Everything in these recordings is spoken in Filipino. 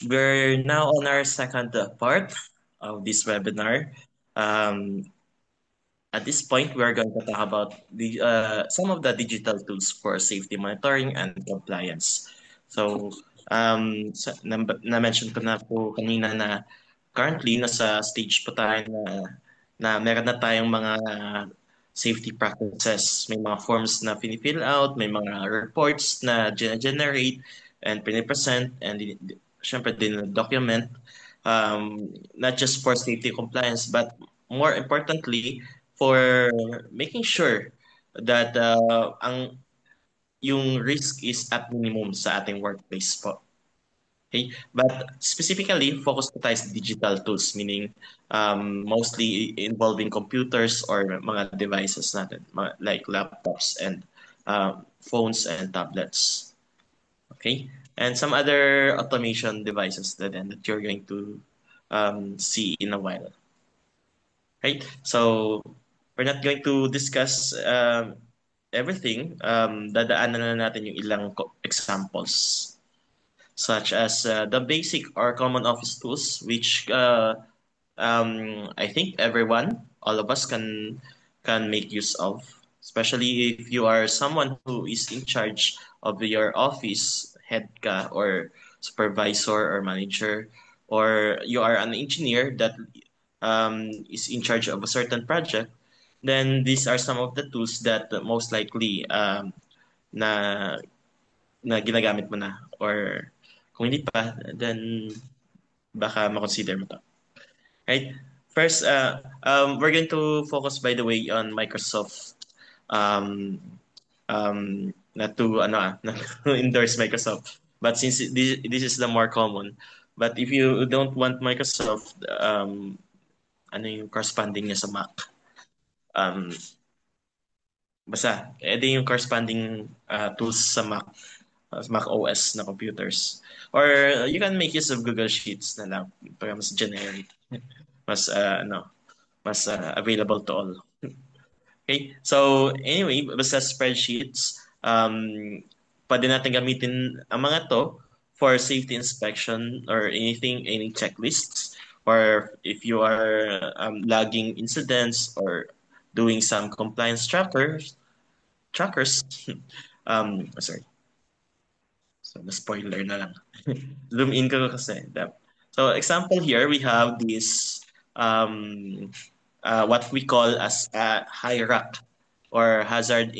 We're now on our second part of this webinar. Um, at this point, we're going to talk about some of the digital tools for safety monitoring and compliance. So, na-mention ko na po kanina na currently nasa stage po tayo na meron na tayong mga safety practices. May mga forms na pinifill out, may mga reports na generate and pinipresent and syempre din document not just for safety compliance but more importantly for making sure that yung risk is at minimum sa ating workplace po. Okay? But specifically, focus po tayo sa digital tools, meaning mostly involving computers or mga devices natin, like laptops and phones and tablets. Okay? And some other automation devices that you're going to see in a while. Right? So, we're not going to discuss everything. Dadaanan na natin yung ilang examples such as the basic or common office tools, which I think everyone, all of us can make use of, especially if you are someone who is in charge of your office, head ka, or supervisor or manager, or you are an engineer that is in charge of a certain project, then these are some of the tools that most likely na na ginagamit mo na or kung hindi pa, then baka makonsider mo to. Right? First, we're going to focus, by the way, on Microsoft. Not to not to endorse Microsoft, but since this is the more common. But if you don't want Microsoft, ano yung corresponding niya sa Mac? Basta, edi yung corresponding tools sa Mac, Mac OS na computers. Or you can make use of Google Sheets na lang para mas generic, mas mas available to all. Okay? So anyway, basta spreadsheets, pwede natin gamitin ang mga to for safety inspection or anything, any checklists, or if you are logging incidents or doing some compliance trackers. Sorry. So, na-spoiler na lang. Zoom in ko kasi. So, example here, we have this, what we call as a HIRAC or hazard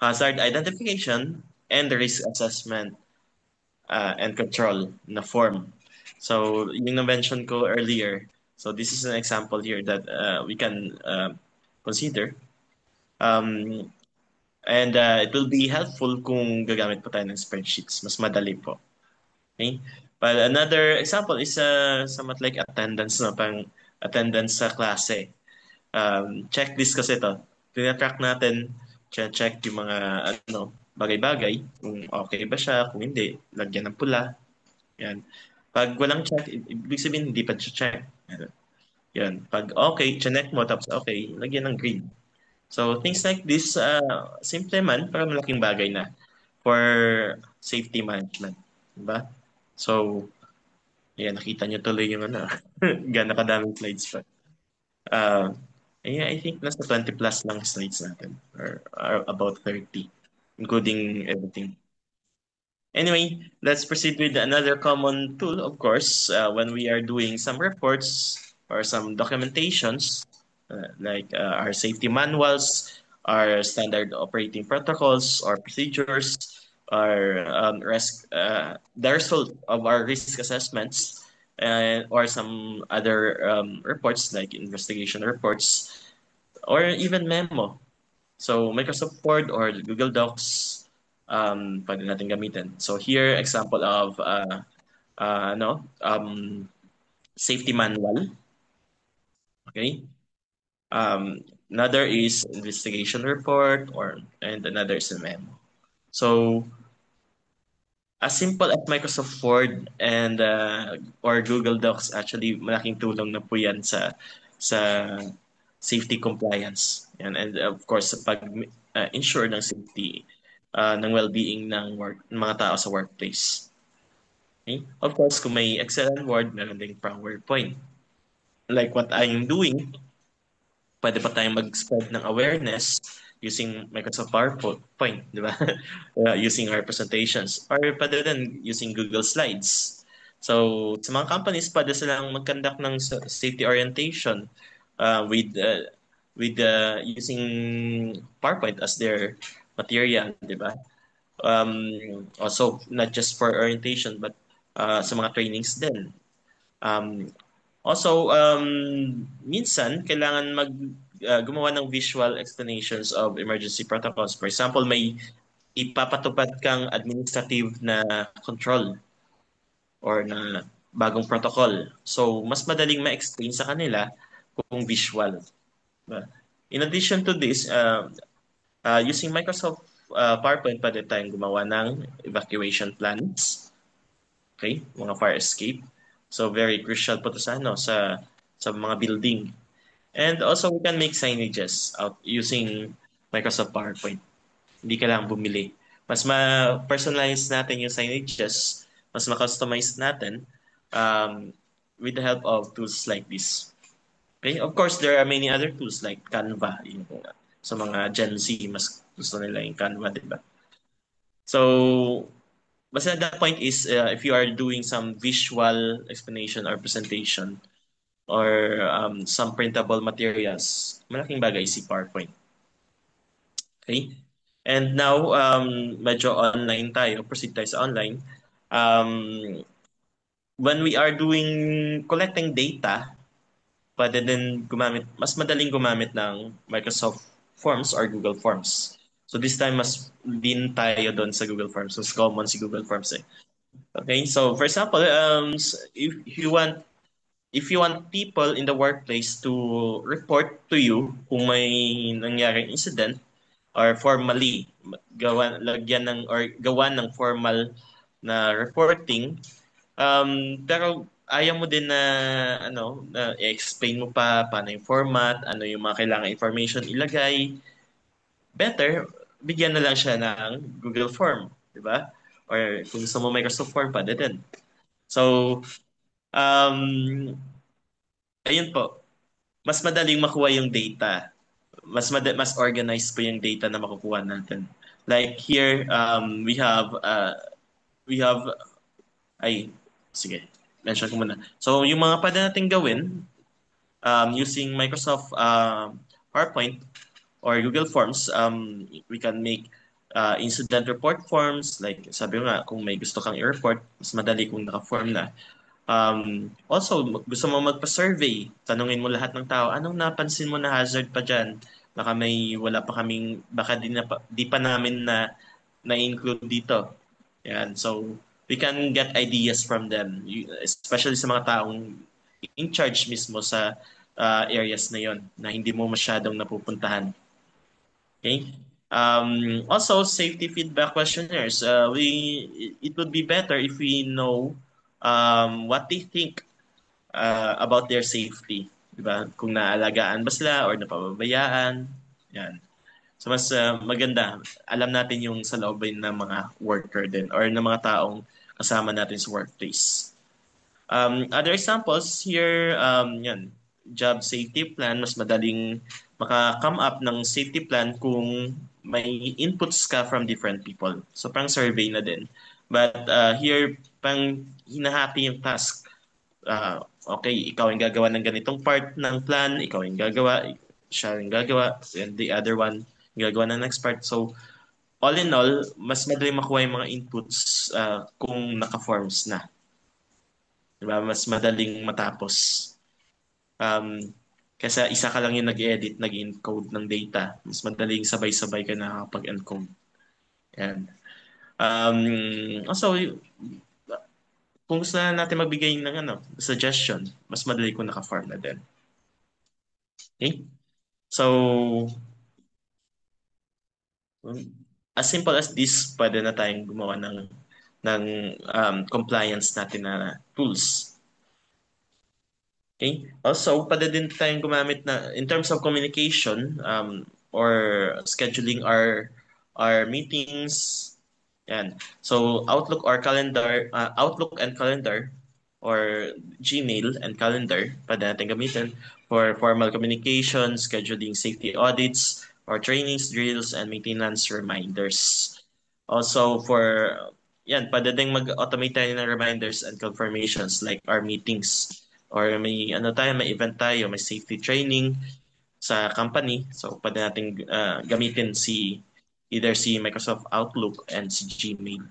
identification and risk assessment and control na form. So, yung na-mention ko earlier, so this is an example here that we can consider. And it will be helpful kung gagamit po tayo ng spreadsheets. Mas madali po. Okay? But another example is somewhat like attendance, no? Pang attendance sa klase. Checklist kasi ito. Tina-track natin, check yung mga bagay-bagay, kung okay ba siya, kung hindi, lagyan ng pula. Yan. Pag walang check, ibig sabihin hindi pa siya check. Yan. Pag okay, check mo, tapos okay, lagyan ng green. So things like this, simple man, pero malaking bagay na for safety management. Diba? So, yan, nakita nyo tuloy yung gano'n kadaming slides pa. Yeah, I think nasa 20 plus lang slides natin, or about 30, including everything. Anyway, let's proceed with another common tool, of course, when we are doing some reports or some documentations, like our safety manuals, our standard operating protocols or procedures, our the result of our risk assessments, or some other reports like investigation reports, or even memo. So Microsoft Word or Google Docs, pwede natin gamitin. So here, example of safety manual. Okay. Another is investigation report, and another is a memo. So as simple as Microsoft Word and or Google Docs, actually malaking tulong na po yan sa safety compliance. And of course, sa pag-ensure ng safety ng well-being ng mga tao sa workplace. Okay? Of course, kung may Excel and Word, meron ding PowerPoint. Like what I'm doing, pwede pa tayong mag-spread ng awareness using Microsoft PowerPoint, di ba? Using our presentations. Or pwede din using Google Slides. So, sa mga companies, pwede silang mag-conduct ng safety orientation with using PowerPoint as their material, di ba? Also, not just for orientation, but sa mga trainings din. Um, minsan, kailangan gumawa ng visual explanations of emergency protocols. For example, may ipapatupad kang administrative na control or na bagong protocol. So, mas madaling ma-explain sa kanila kung visual. Diba? In addition to this, using Microsoft PowerPoint, pwede tayong gumawa ng evacuation plans. Okay? Mga fire escape. So, very crucial po to sa mga building. And also, we can make signages out using Microsoft PowerPoint. Hindi ka lang bumili. Mas ma-personalize natin yung signages, mas ma-customize natin um, with the help of tools like this. Okay? Of course, there are many other tools like Canva. Sa mga Gen Z, mas gusto nila yung Canva, di ba? So, basta the point is, if you are doing some visual explanation or presentation, or some printable materials, malaking bagay si PowerPoint. Okay? And now, medyo online tayo, proceed tayo sa online. Um, when we are doing collecting data, pwede din mas madaling gumamit ng Microsoft Forms or Google Forms. So this time, mas din tayo doon sa Google Forms. Mas common si Google Forms eh. Okay, so for example, if you want people in the workplace to report to you kung may nangyaring incident or formally gawan ng formal na reporting, pero ayaw mo din na i-explain mo pa paano yung format, ano yung mga kailangan information ilagay, better bigyan na lang siya ng Google Form, di ba? Or kung gusto mo Microsoft Form pa din. So um ayun po, mas madaling makuha yung data. Mas organized po yung data na makukuha natin. Like here, we have, ay, sige, mention ko muna. So, yung mga pwede natin gawin using Microsoft PowerPoint or Google Forms, we can make incident report forms. Like, sabi ko nga, kung may gusto kang i-report, mas madali kung naka-form na. Also, gusto mo magpa-survey, tanungin mo lahat ng tao, anong napansin mo na hazard pa dyan? Baka wala pa kaming, baka di pa namin na-include dito. Yan. So, we can get ideas from them, especially sa mga taong in charge mismo sa areas na yon na hindi mo masyadong napupuntahan. Okay? Also, safety feedback questionnaires. It would be better if we know what they think about their safety. Diba? Kung naalagaan ba sila or napababayaan. Yan. So mas maganda, alam natin yung sa loobin ng mga worker din or ng mga taong kasama natin sa workplace. Other examples here, yan, job safety plan, mas madaling maka-come up ng safety plan kung may inputs ka from different people. So parang survey na din. But here, pang hinahati yung task. Okay, ikaw yung gagawa ng ganitong part ng plan, ikaw yung gagawa, siya yung gagawa, and the other one yung gagawa ng next part. So, all in all, mas madali makuha yung mga inputs kung naka-forms na. Diba? Mas madaling matapos. Kasi isa ka lang yung nag-edit, nag-encode ng data. Mas madaling sabay-sabay ka nakakapag-encode. Yan. Also, kung gusto na natin magbigay ng suggestion, mas madali kung naka-form na din. Okay? So, as simple as this, pwede na tayong gumawa ng compliance natin na tools. Okay? Also, pwede din tayong gumamit na, in terms of communication or scheduling our meetings, Yan. So Outlook and calendar or Gmail and calendar pwede natin gamitin for formal communication, scheduling safety audits, or trainings, drills, and maintenance reminders. Also for yan, pwede ding mag-automate tayo ng reminders and confirmations like our meetings or may ano tayo, may event tayo, may safety training sa company. So pwede nating gamitin either si Microsoft Outlook and si Gmail.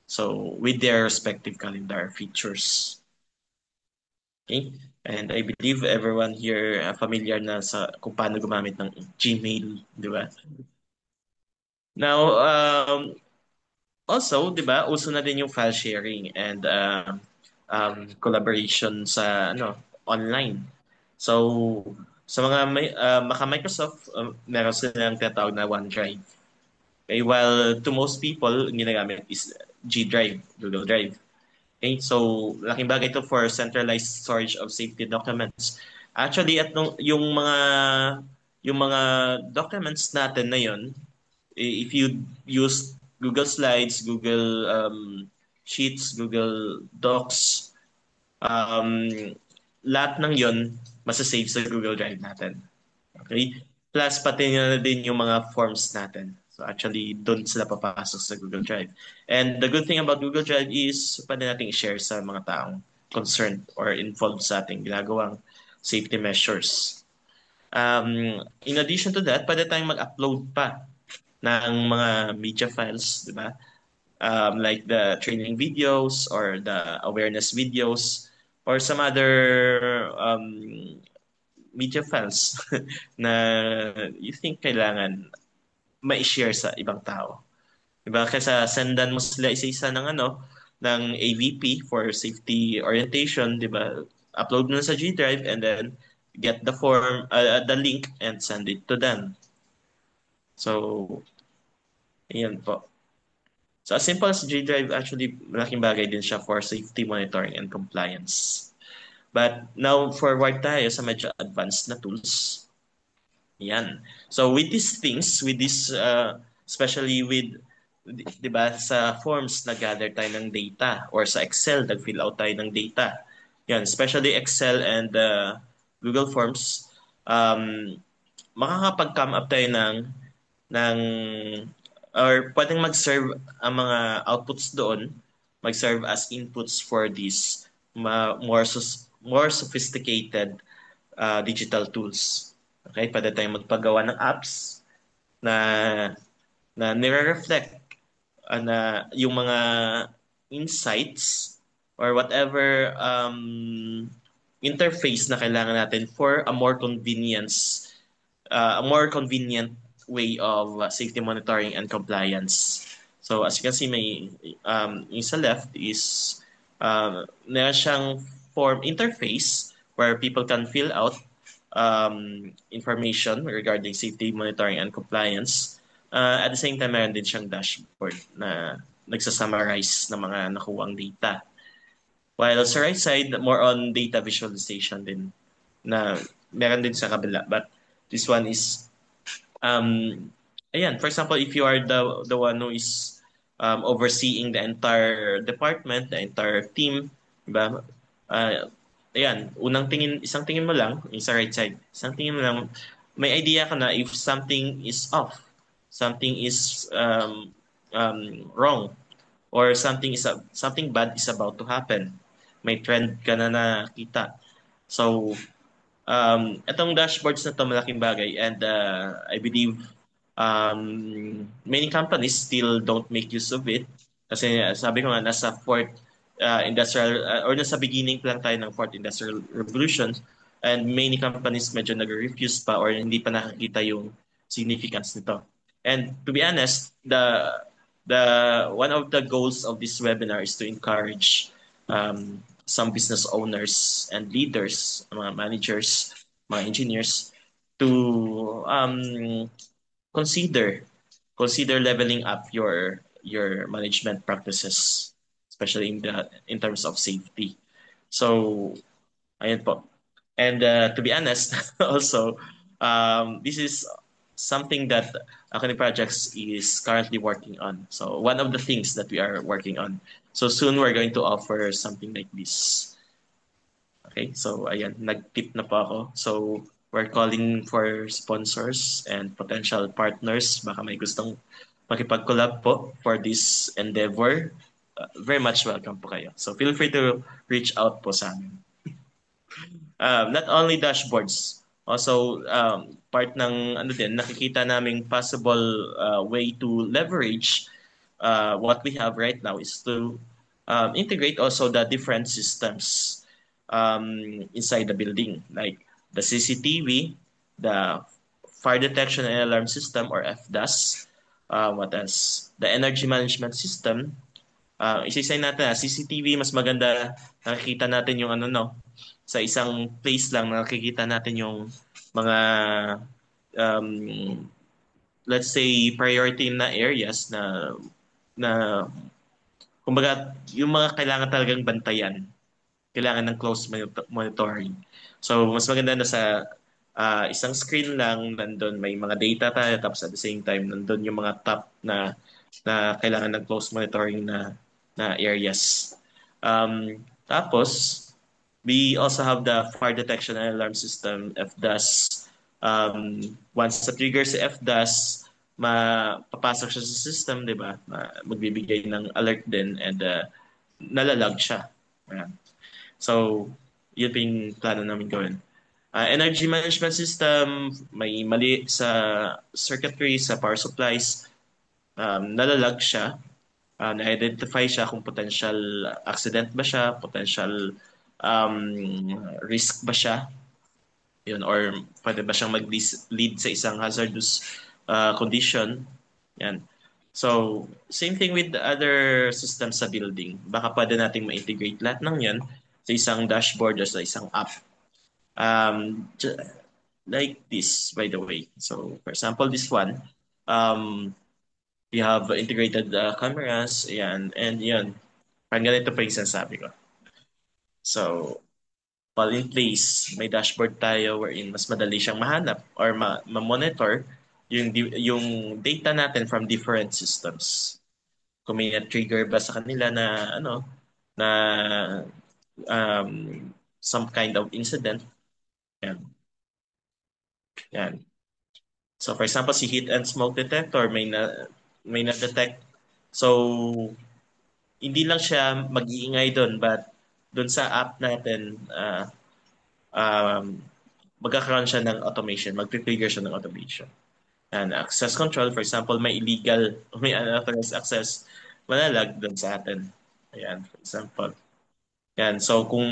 So with their respective calendar features. Okay? And I believe everyone here familiar na sa kung paano gumamit ng Gmail, di ba? Now, also, di ba, uso na din yung file sharing and collaboration sa online. So, sa mga maka-Microsoft, meron silang tinatawag na OneDrive. Okay, while to most people, ang ginagamit is G Drive, Google Drive. Okay, so laking bagay ito for centralized storage of safety documents. Actually, yung mga documents natin na yon, if you use Google Slides, Google Sheets, Google Docs, um, lahat ng yon masasave sa Google Drive natin. Okay? Plus, pati na din yung mga forms natin. So actually, doon sila papasok sa Google Drive. And the good thing about Google Drive is pwede natin i-share sa mga taong concerned or involved sa ating ginagawang safety measures. In addition to that, pwede tayong mag-upload pa ng mga media files, di ba? Like the training videos or the awareness videos or some other media files na you think kailangan ma-share sa ibang tao. Diba? Kasi sendan mo sila isa-isa ng AVP for safety orientation, diba? Upload mo na sa G Drive and then get the link and send it to them. So, ayan po. So, as simple as G Drive, actually, malaking bagay din siya for safety monitoring and compliance. But now, forward tayo sa medyo advanced na tools. Yan. So with these things, especially with, di ba, sa forms nag-gather tayo ng data or sa Excel, nag-fill out tayo ng data. Yan, especially Excel and Google Forms, makakapag-come up tayo ng or pwedeng mag-serve ang mga outputs doon, mag-serve as inputs for these more sophisticated digital tools. Okay, pwede tayong magpagawa ng apps na nire-reflect na yung mga insights or whatever interface na kailangan natin for a more convenient way of safety monitoring and compliance. So as you can see, may yung sa left is meron siyang form interface where people can fill out information regarding safety monitoring and compliance. At the same time, meron din siyang dashboard na nagsasummarize ng mga nakuwang data. While sa right side, more on data visualization din na meron din sa kabila. But this one is, ayan, for example, if you are the one who is overseeing the entire department, the entire team, diba? Ayan, isang tingin mo lang, yung sa right side, isang tingin mo lang, may idea ka na if something is off, something is wrong, or something bad is about to happen. May trend ka na nakita. So, itong dashboards na to malaking bagay and I believe many companies still don't make use of it kasi sabi ko nga nasa fourth industrial or nasa beginning pa lang tayo ng fourth industrial revolution and many companies medyo nag-refuse pa or hindi pa nakakita yung significance nito. And to be honest, the one of the goals of this webinar is to encourage some business owners and leaders, mga managers, mga engineers to consider leveling up your management practices, especially in terms of safety. So, ayun po. And to be honest, also, this is something that Academy Projects is currently working on. So one of the things that we are working on. So soon we're going to offer something like this. Okay, so ayan, nag-tip na po ako. So we're calling for sponsors and potential partners. Baka may gustong makipag-collab po for this endeavor. Very much welcome po kayo. So feel free to reach out po sa amin. Not only dashboards, also part ng ano din, nakikita naming possible way to leverage what we have right now is to integrate also the different systems inside the building, like the CCTV, the fire detection and alarm system or FDAS, what else? The energy management system. Isa-isay natin, CCTV, mas maganda nakikita natin yung ano, no, sa isang place lang nakikita natin yung mga um, let's say priority na areas na kumbaga yung mga kailangan talagang bantayan, kailangan ng close monitoring. So mas maganda na sa isang screen lang nandun may mga data tayo, tapos at the same time nandun yung mga top na kailangan ng close monitoring na areas. Tapos we also have the fire detection and alarm system, FDAS. Once na-trigger si FDAS, mapapasok siya sa system, di ba? Magbibigay ng alert din and nalalag siya. Ayan. So, yun pa yung plano namin gawin. Energy management system, may mali sa circuitry, sa power supplies, nalalag siya. Na-identify siya kung potential accident ba siya, potential risk ba siya, yun, or pwede ba siyang mag-lead sa isang hazardous condition. Yan. So, same thing with the other systems sa building. Baka pwede nating ma-integrate lahat ng yan sa isang dashboard o sa isang app. Like this, by the way. So, for example, this one, we have integrated cameras, yan, and yan. Parang ganito pa yung sinasabi ko. So, all in place, may dashboard tayo wherein mas madali siyang mahanap or ma-monitor yung data natin from different systems. Kung may trigger ba sa kanila na ano na some kind of incident. Yan. Yan. So for example, si heat and smoke detector may na-detect. So hindi lang siya mag-iingay doon, but doon sa app natin magkakaroon siya ng automation, mag-trigger siya ng automation. And access control, for example, may illegal, may unauthorized access, malalag doon sa atin. Ayan, for example. Yan, so kung,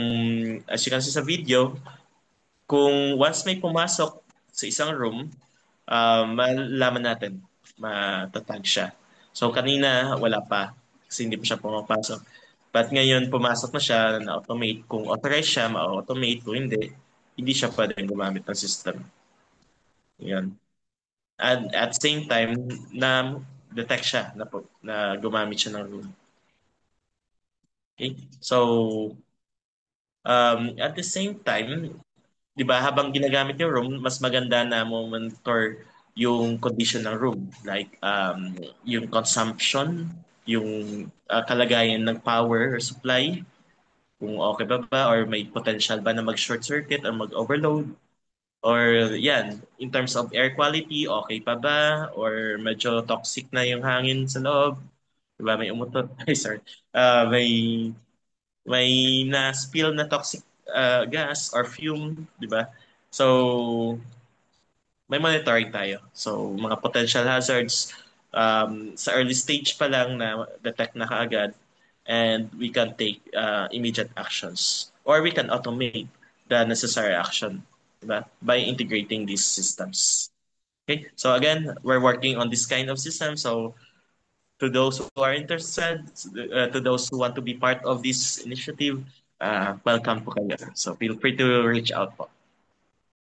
as you can see sa video, kung once may pumasok sa isang room, malalaman natin, matatag siya. So kanina, wala pa, kasi hindi pa siya pumapasok. But ngayon, pumasok na siya, na-automate. Kung authorized siya, ma-automate. Kung hindi siya pwedeng gumamit ng system. Yan. And at the same time, na-detect siya na gumamit siya ng room. Okay? So, at the same time, di ba, habang ginagamit yung room, mas maganda na monitor yung condition ng room. Like, yung consumption, yung kalagayan ng power supply, kung okay ba or may potential ba na mag-short circuit or mag-overload. Or yan, in terms of air quality, okay pa ba? Or medyo toxic na yung hangin sa loob? Diba? May umutot. Ay, sorry. May na-spill na toxic gas or fume, di ba? So, may monitoring tayo. So, mga potential hazards, sa early stage pa lang na detect na kaagad, and we can take immediate actions. Or we can automate the necessary action, diba? By integrating these systems. Okay, so again, we're working on this kind of system. So to those who are interested, to those who want to be part of this initiative, welcome po kayo. So feel free to reach out po.